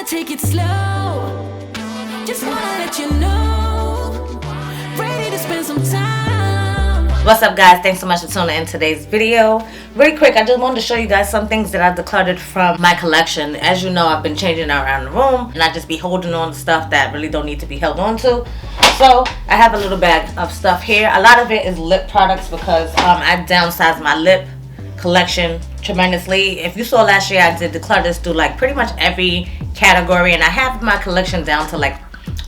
wanna take it slow. Just wanna let you know. Ready to spend some time. What's up, guys? Thanks so much for tuning in today's video. Really quick, I just wanted to show you guys some things that I decluttered from my collection. As you know, I've been changing around the room and I just be holding on to stuff that really don't need to be held on to. So I have a little bag of stuff here. A lot of it is lip products because I downsized my lip collection tremendously. If you saw last year, I did declutter through like pretty much every category, and I have my collection down to like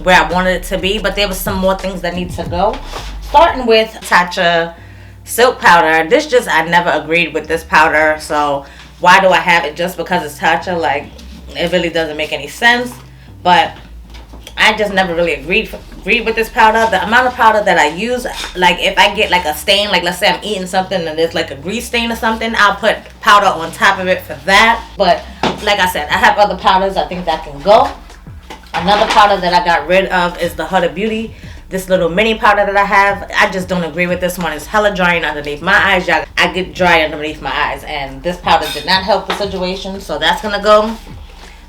where I wanted it to be, but there was some more things that need to go. Starting with Tatcha Silk Powder. This just, I never agreed with this powder, so why do I have it just because it's Tatcha? Like, it really doesn't make any sense, but I just never really agreed with this powder. The amount of powder that I use, like if I get like a stain, like let's say I'm eating something and there's like a grease stain or something, I'll put powder on top of it for that. But like I said, I have other powders I think that can go. Another powder that I got rid of is the Huda Beauty. This little mini powder that I have, I just don't agree with this one. It's hella drying underneath my eyes. Y'all, I get dry underneath my eyes, and this powder did not help the situation, so that's gonna go.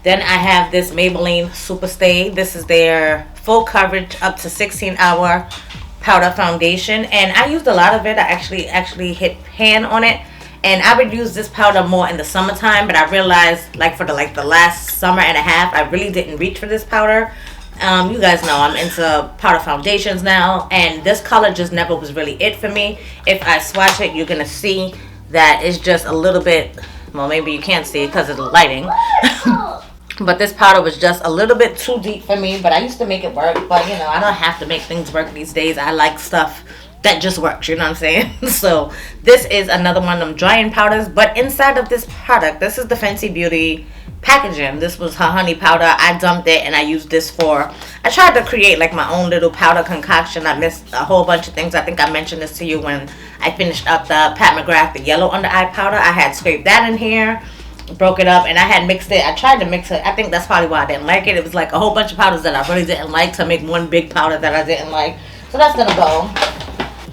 Then I have this Maybelline Super Stay. This is their full coverage up to 16-hour powder foundation, and I used a lot of it. I actually hit pan on it, and I would use this powder more in the summertime, but I realized like for the last summer and a half, I really didn't reach for this powder. You guys know I'm into powder foundations now, and this color just never was really it for me. If I swatch it, you're gonna see that it's just a little bit, well, maybe you can't see it because of the lighting. But this powder was just a little bit too deep for me, but I used to make it work. But you know, I don't have to make things work these days. I like stuff that just works, you know what I'm saying? So this is another one of them drying powders, but inside of this product, this is the Fenty Beauty packaging. This was her honey powder. I dumped it and I used this for, I tried to create like my own little powder concoction. I missed a whole bunch of things. I think I mentioned this to you when I finished up the Pat McGrath, the yellow under eye powder. I had scraped that in here, broke it up, and I had mixed it. I tried to mix it. I think that's probably why I didn't like it. It was like a whole bunch of powders that I really didn't like to make one big powder that I didn't like. So that's gonna go.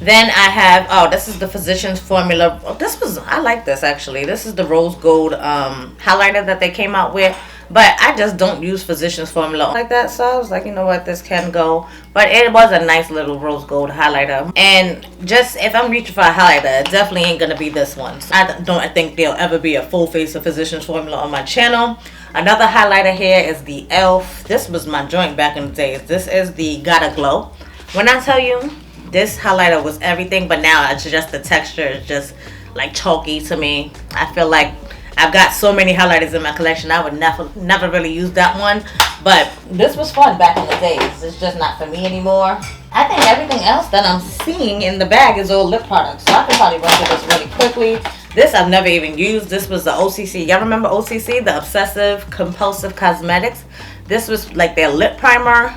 Then I have, oh, this is the Physicians Formula. Oh, this was, I like this actually. This is the Rose Gold highlighter that they came out with. But I just don't use Physicians Formula like that. So I was like, you know what, this can go. But it was a nice little Rose Gold highlighter. And just, if I'm reaching for a highlighter, it definitely ain't going to be this one. So I don't think there'll ever be a full face of Physicians Formula on my channel. Another highlighter here is the e.l.f. This was my joint back in the days. This is the Gotta Glow. When I tell you, this highlighter was everything, but now it's just the texture is just like chalky to me. I feel like I've got so many highlighters in my collection, I would never really use that one. But this was fun back in the days. It's just not for me anymore. I think everything else that I'm seeing in the bag is all lip products, so I can probably run through this really quickly. This I've never even used. This was the OCC. Y'all remember OCC, the Obsessive Compulsive Cosmetics? This was like their lip primer.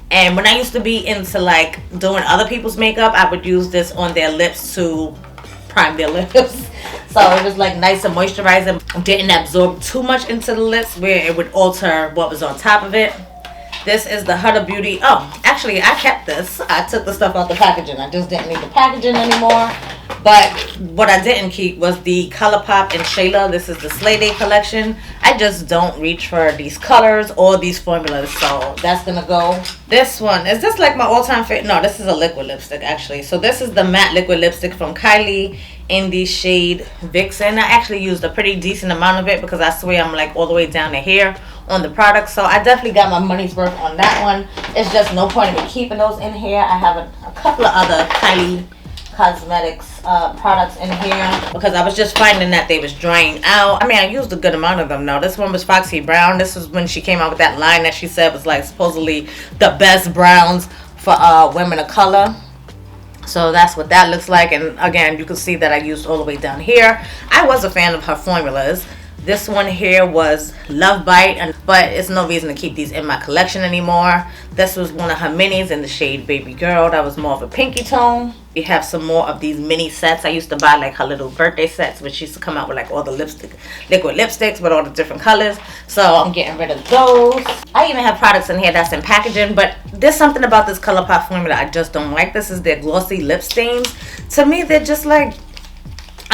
And when I used to be into like doing other people's makeup, I would use this on their lips to prime their lips. So it was like nice and moisturizing. Didn't absorb too much into the lips where it would alter what was on top of it. This is the Huda Beauty. Oh, actually I kept this. I took the stuff out the packaging. I just didn't need the packaging anymore. But what I didn't keep was the ColourPop and Shayla. This is the Slay Day collection. I just don't reach for these colors or these formulas, so that's gonna go. This one, is this like my all-time favorite? No, this is a liquid lipstick actually. So this is the matte liquid lipstick from Kylie in the shade Vixen. I actually used a pretty decent amount of it because I swear I'm like all the way down to here on the product. So I definitely got my money's worth on that one. It's just no point in me keeping those in here. I have a couple of other Kylie Cosmetics products in here because I was just finding that they was drying out. I mean, I used a good amount of them now. This one was Foxy Brown. This was when she came out with that line that she said was like supposedly the best browns for women of color. So that's what that looks like. And again, you can see that I used all the way down here. I was a fan of her formulas. This one here was Love Bite, but it's no reason to keep these in my collection anymore. This was one of her minis in the shade Baby Girl. That was more of a pinky tone. We have some more of these mini sets. I used to buy like her little birthday sets, which used to come out with like all the liquid lipsticks with all the different colors. So I'm getting rid of those. I even have products in here that's in packaging, but there's something about this ColourPop formula I just don't like. This is their glossy lip stains. To me, they're just like,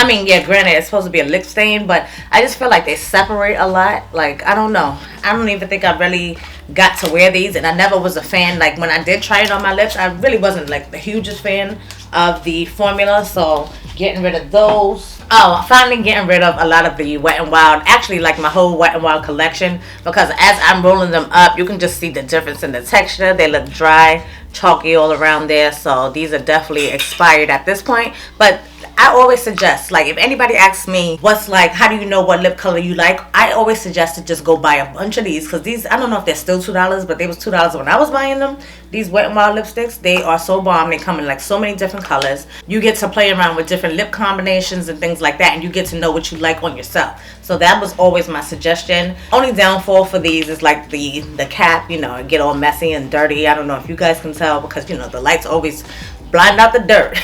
I mean, yeah, granted, it's supposed to be a lip stain, but I just feel like they separate a lot. Like, I don't know. I don't even think I really got to wear these, and I never was a fan. Like, when I did try it on my lips, I really wasn't, like, the hugest fan of the formula, so getting rid of those. Oh, finally getting rid of a lot of the Wet n Wild, actually like my whole Wet n Wild collection, because as I'm rolling them up, you can just see the difference in the texture. They look dry, chalky all around there, so these are definitely expired at this point. But I always suggest, like, if anybody asks me what's like, how do you know what lip color you like, I always suggest to just go buy a bunch of these, because these, I don't know if they're still $2, but they was $2 when I was buying them. These Wet n Wild lipsticks, they are so bomb. They come in like so many different colors. You get to play around with different lip combinations and things like that, and you get to know what you like on yourself. So that was always my suggestion. Only downfall for these is like the cap, you know, it get all messy and dirty. I don't know if you guys can tell, because, you know, the lights always blind out the dirt.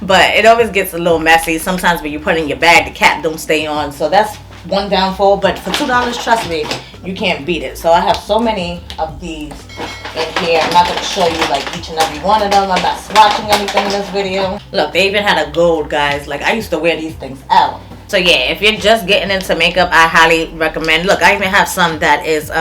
But it always gets a little messy. Sometimes when you put it in your bag, the cap don't stay on. So that's one downfall. But for $2, trust me, you can't beat it. So I have so many of these in here. I'm not going to show you like each and every one of them. I'm not swatching anything in this video. Look, they even had a gold, guys. Like, I used to wear these things out. So yeah, if you're just getting into makeup, I highly recommend. Look, I even have some that is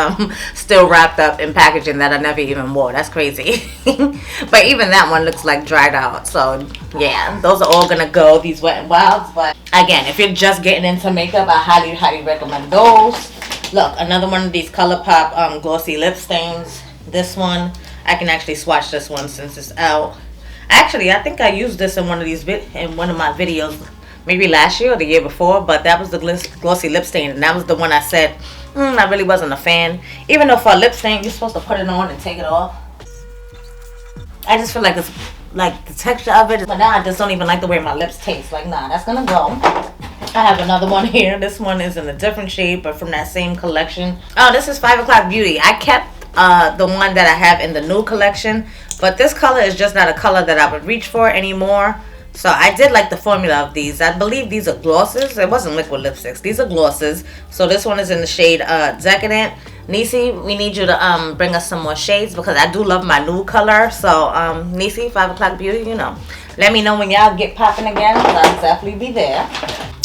still wrapped up in packaging that I never even wore. That's crazy. But even that one looks like dried out. So yeah, those are all gonna go, these Wet n Wilds. But again, if you're just getting into makeup, I highly recommend those. Look, another one of these ColourPop glossy lip stains. This one, I can actually swatch this one since it's out. Actually, I think I used this in one of my videos. Maybe last year or the year before, but that was the glossy lip stain, and that was the one I said I really wasn't a fan. Even though for a lip stain, you're supposed to put it on and take it off. I just feel like it's like the texture of it, but now I just don't even like the way my lips taste. Like, nah, that's gonna go. I have another one here. This one is in a different shade, but from that same collection. Oh, this is 5 O'Clock Beauty. I kept the one that I have in the new collection, but this color is just not a color that I would reach for anymore. So I did like the formula of these. I believe these are glosses. It wasn't liquid lipsticks. These are glosses. So this one is in the shade Decadent. Nisi, we need you to bring us some more shades, because I do love my nude color. So Nisi, 5 O'Clock Beauty, you know, let me know when y'all get popping again, because I'll definitely be there.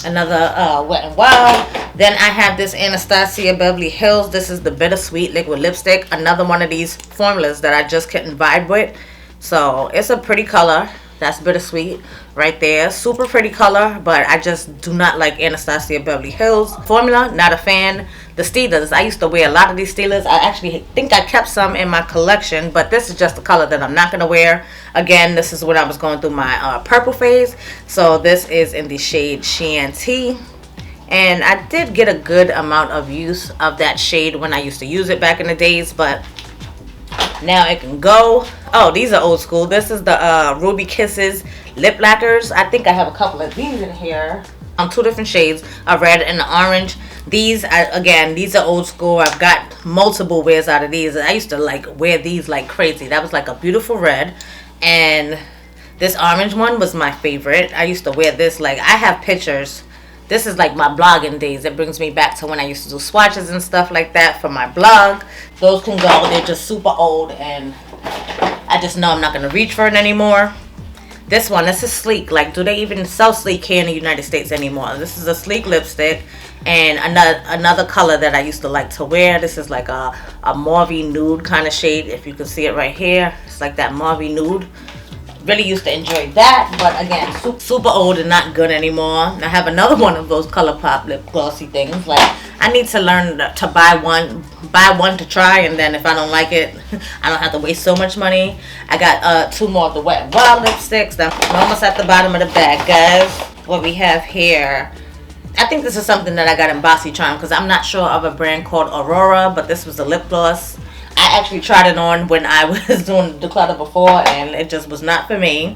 Another Wet n Wild. Then I have this Anastasia Beverly Hills. This is the Bittersweet liquid lipstick. Another one of these formulas that I just couldn't vibe with. So it's a pretty color. That's Bittersweet right there. Super pretty color, but I just do not like Anastasia Beverly Hills formula. Not a fan. The Steelers, I used to wear a lot of these Steelers. I actually think I kept some in my collection, but this is just the color that I'm not going to wear. Again, this is when I was going through my purple phase. So this is in the shade Chianti. And I did get a good amount of use of that shade when I used to use it back in the days, but now it can go. Oh, these are old school. This is the Ruby Kisses lip lacquers. I think I have a couple of these in here. Two different shades, a red and an orange. These, again, these are old school. I've got multiple wears out of these. I used to like wear these like crazy. That was like a beautiful red. And this orange one was my favorite. I used to wear this. Like, I have pictures. This is like my blogging days. It brings me back to when I used to do swatches and stuff like that for my blog. Those can go. They're just super old, and I just know I'm not going to reach for it anymore. This one, this is Sleek. Like, do they even sell Sleek here in the United States anymore? This is a Sleek lipstick, and another color that I used to like to wear. This is like a mauvey nude kind of shade. If you can see it right here, it's like that mauvey nude. Really used to enjoy that, but again, super old and not good anymore. I have another one of those ColourPop lip glossy things. Like, I need to learn to buy one to try, and then if I don't like it, I don't have to waste so much money. I got two more of the Wet n Wild lipsticks. I'm almost at the bottom of the bag, guys. What we have here, I think this is something that I got in BoxyCharm, because I'm not sure of a brand called Aurora, but this was a lip gloss. I actually tried it on when I was doing Declutter before, and it just was not for me.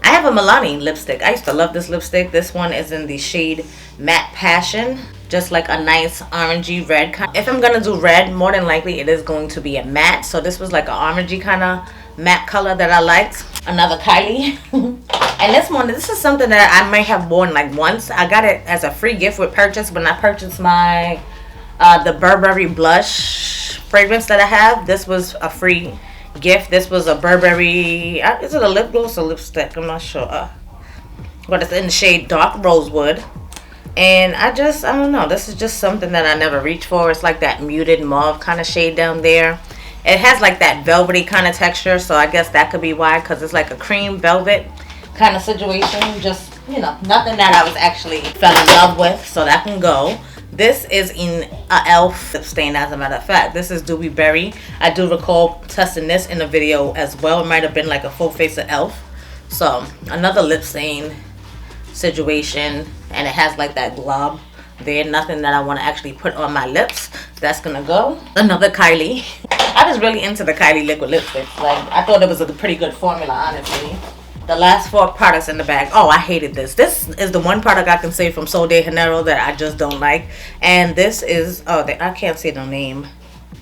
I have a Milani lipstick. I used to love this lipstick. This one is in the shade Matte Passion. Just like a nice orangey red kind. If I'm going to do red, more than likely it is going to be a matte. So this was like an orangey kind of matte color that I liked. Another Kylie. And this one, this is something that I might have worn like once. I got it as a free gift with purchase when I purchased my the Burberry blush fragrance that I have. This was a free gift. This was a Burberry, is it a lip gloss or lipstick? I'm not sure. but it's in the shade Dark Rosewood. And I don't know, this is just something that I never reach for. It's like that muted mauve kind of shade down there. It has like that velvety kind of texture, so I guess that could be why, because it's like a cream velvet kind of situation. Just, you know, nothing that I was actually fell in love with, so that can go. This is in a e.l.f. lip stain, as a matter of fact. This is Dewey Berry. I do recall testing this in a video as well. It might have been like a full face of e.l.f. So another lip stain situation, and it has like that glob there. Nothing that I want to actually put on my lips. That's gonna go. Another Kylie. I was really into the Kylie liquid lipsticks. Like, I thought it was a pretty good formula, honestly. The last 4 products in the bag. Oh, I hated this. This is the one product I can say from Sol de Janeiro that I just don't like. And this is, I can't say the name.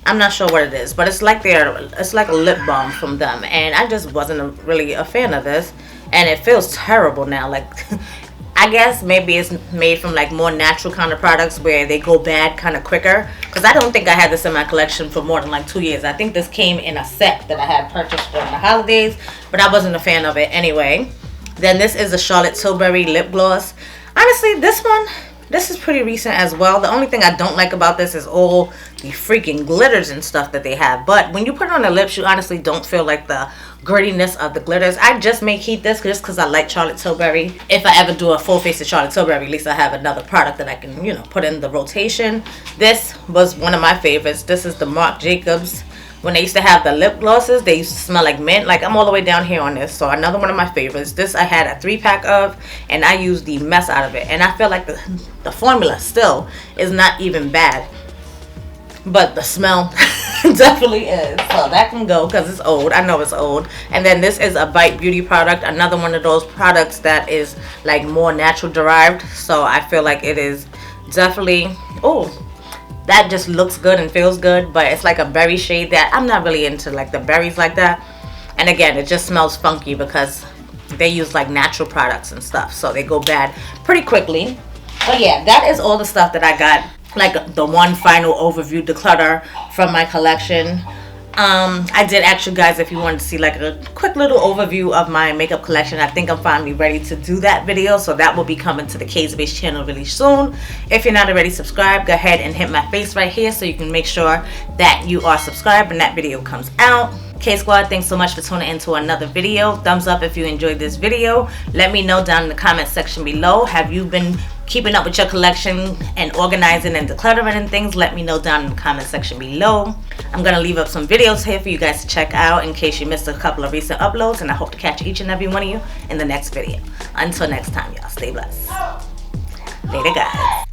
I'm not sure what it is, but it's like a lip balm from them, and I just wasn't really a fan of this, and it feels terrible now. Like, I guess maybe it's made from like more natural kind of products where they go bad kind of quicker, because I don't think I had this in my collection for more than like 2 years. I think this came in a set that I had purchased during the holidays, but I wasn't a fan of it anyway. Then this is a Charlotte Tilbury lip gloss. Honestly, this is pretty recent as well. The only thing I don't like about this is all the freaking glitters and stuff that they have. But when you put it on the lips, you honestly don't feel like the grittiness of the glitters. I just may keep this just because I like Charlotte Tilbury. If I ever do a full face of Charlotte Tilbury, at least I have another product that I can, you know, put in the rotation. This was one of my favorites. This is the Marc Jacobs. When they used to have the lip glosses, they used to smell like mint. Like, I'm all the way down here on this. So another one of my favorites. This I had a 3-pack of, and I used the mess out of it. And I feel like the formula still is not even bad, but the smell definitely is. So that can go because it's old. I know it's old. And then this is a Bite Beauty product. Another one of those products that is like more natural derived. So I feel like it is definitely, that just looks good and feels good, but it's like a berry shade that I'm not really into, like the berries like that. And again, it just smells funky because they use like natural products and stuff, so they go bad pretty quickly. But yeah, that is all the stuff that I got, like the one final overview declutter from my collection. I did ask you guys if you wanted to see like a quick little overview of my makeup collection. I think I'm finally ready to do that video, so that will be coming to the KSquad channel really soon. If you're not already subscribed, go ahead and hit my face right here so you can make sure that you are subscribed when that video comes out. KSquad, thanks so much for tuning into another video. Thumbs up if you enjoyed this video. Let me know down in the comment section below. Have you been keeping up with your collection and organizing and decluttering and things? Let me know down in the comment section below. I'm going to leave up some videos here for you guys to check out in case you missed a couple of recent uploads, and I hope to catch each and every one of you in the next video. Until next time, y'all, stay blessed. Later, guys.